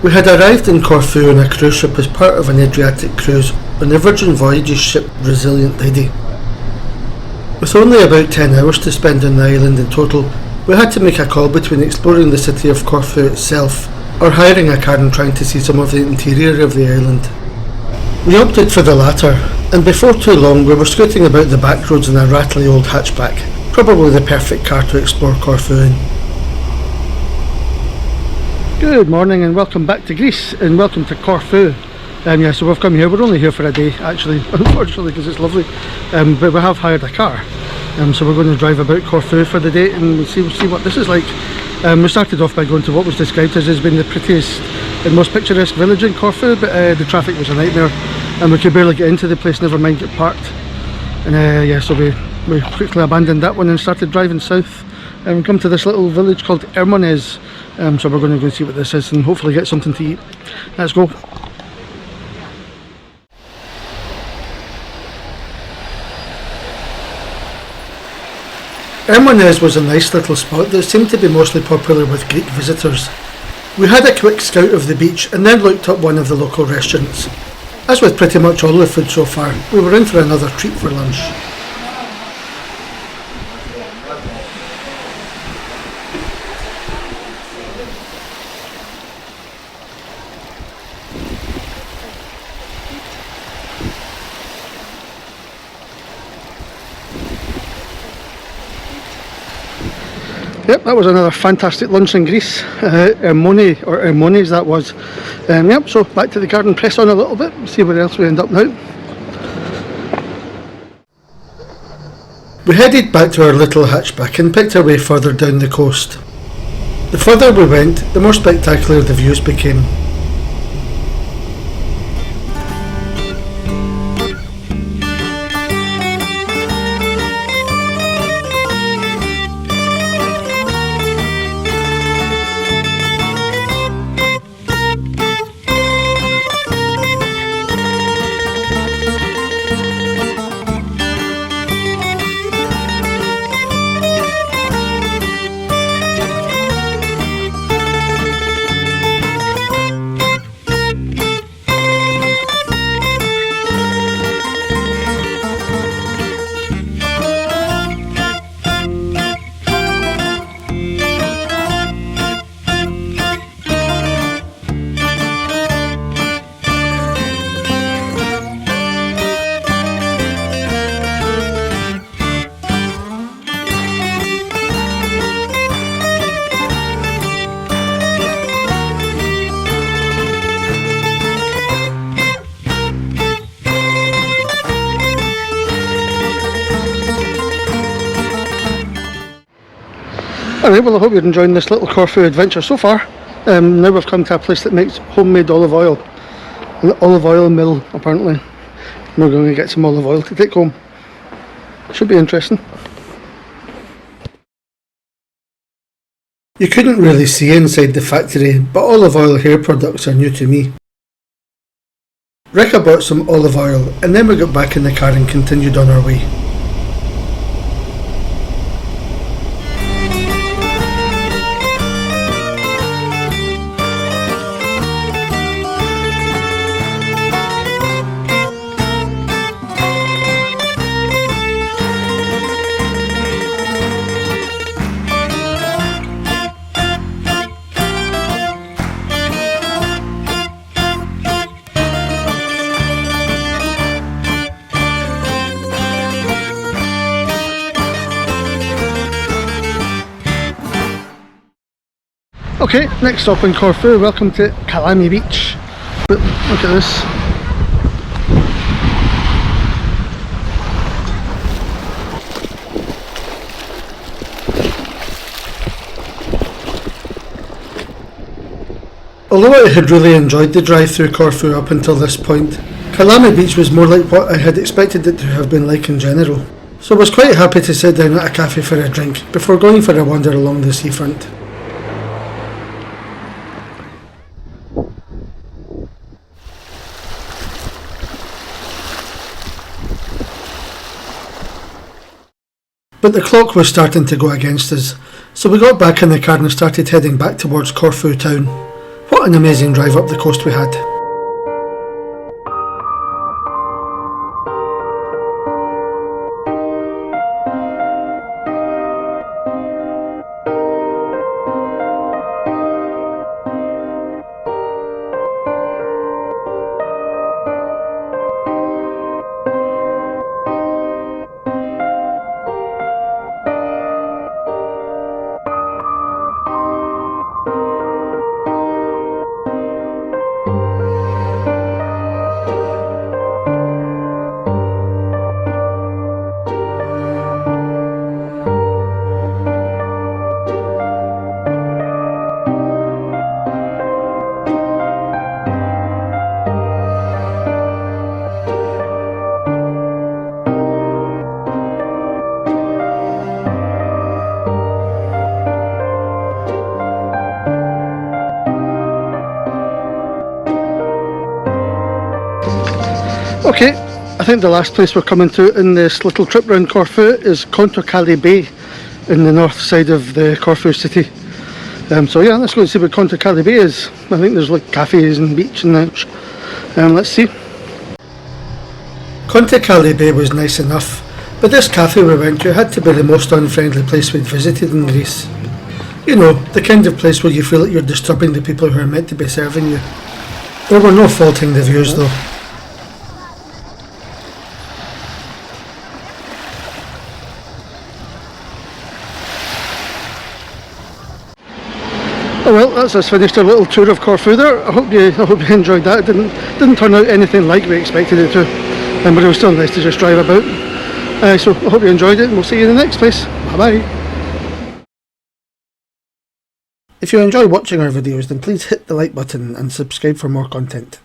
We had arrived in Corfu on a cruise ship as part of an Adriatic cruise on the Virgin Voyages ship Resilient Lady. With only about 10 hours to spend on the island in total, we had to make a call between exploring the city of Corfu itself or hiring a car and trying to see some of the interior of the island. We opted for the latter, and before too long we were scooting about the back roads in a rattly old hatchback, probably the perfect car to explore Corfu in. Good morning and welcome back to Greece and welcome to Corfu. So we've come here, we're only here for a day actually, unfortunately, because it's lovely, but we have hired a car, so we're going to drive about Corfu for the day and we'll see what this is like. We started off by going to what was described as being the prettiest and most picturesque village in Corfu, but the traffic was a nightmare and we could barely get into the place, never mind get parked. And so we quickly abandoned that one and started driving south and we come to this little village called Ermones. So we're going to go see what this is and hopefully get something to eat. Let's go. Ermones was a nice little spot that seemed to be mostly popular with Greek visitors. We had a quick scout of the beach and then looked up one of the local restaurants. As with pretty much all the food so far, we were in for another treat for lunch. Yep, that was another fantastic lunch in Greece. Ermones that was. So back to the garden, press on a little bit, see where else we end up now. We headed back to our little hatchback and picked our way further down the coast. The further we went, the more spectacular the views became. Alright, well I hope you're enjoying this little Corfu adventure so far. Now we've come to a place that makes homemade olive oil. An olive oil mill, apparently. We're going to get some olive oil to take home. Should be interesting. You couldn't really see inside the factory, but olive oil hair products are new to me. Rika bought some olive oil and then we got back in the car and continued on our way. Okay, next stop in Corfu, welcome to Kalami Beach. Look at this. Although I had really enjoyed the drive through Corfu up until this point, Kalami Beach was more like what I had expected it to have been like in general. So I was quite happy to sit down at a cafe for a drink before going for a wander along the seafront. But the clock was starting to go against us, so we got back in the car and started heading back towards Corfu town, What an amazing drive up the coast we had. Okay, I think the last place we're coming to in this little trip around Corfu is Kontogialos Bay in the north side of the Corfu city. So yeah, let's go and see what Kontogialos Bay is. I think there's like cafes and beach and that. Let's see. Kontogialos Bay was nice enough, but this cafe we went to had to be the most unfriendly place we'd visited in Greece. You know, the kind of place where you feel like you're disturbing the people who are meant to be serving you. There were no faulting the views though. Oh well, that's us finished our little tour of Corfu there. I hope you enjoyed that. It didn't turn out anything like we expected it to, but it was still nice to just drive about. So I hope you enjoyed it, and we'll see you in the next place. Bye bye. If you enjoy watching our videos, then please hit the like button and subscribe for more content.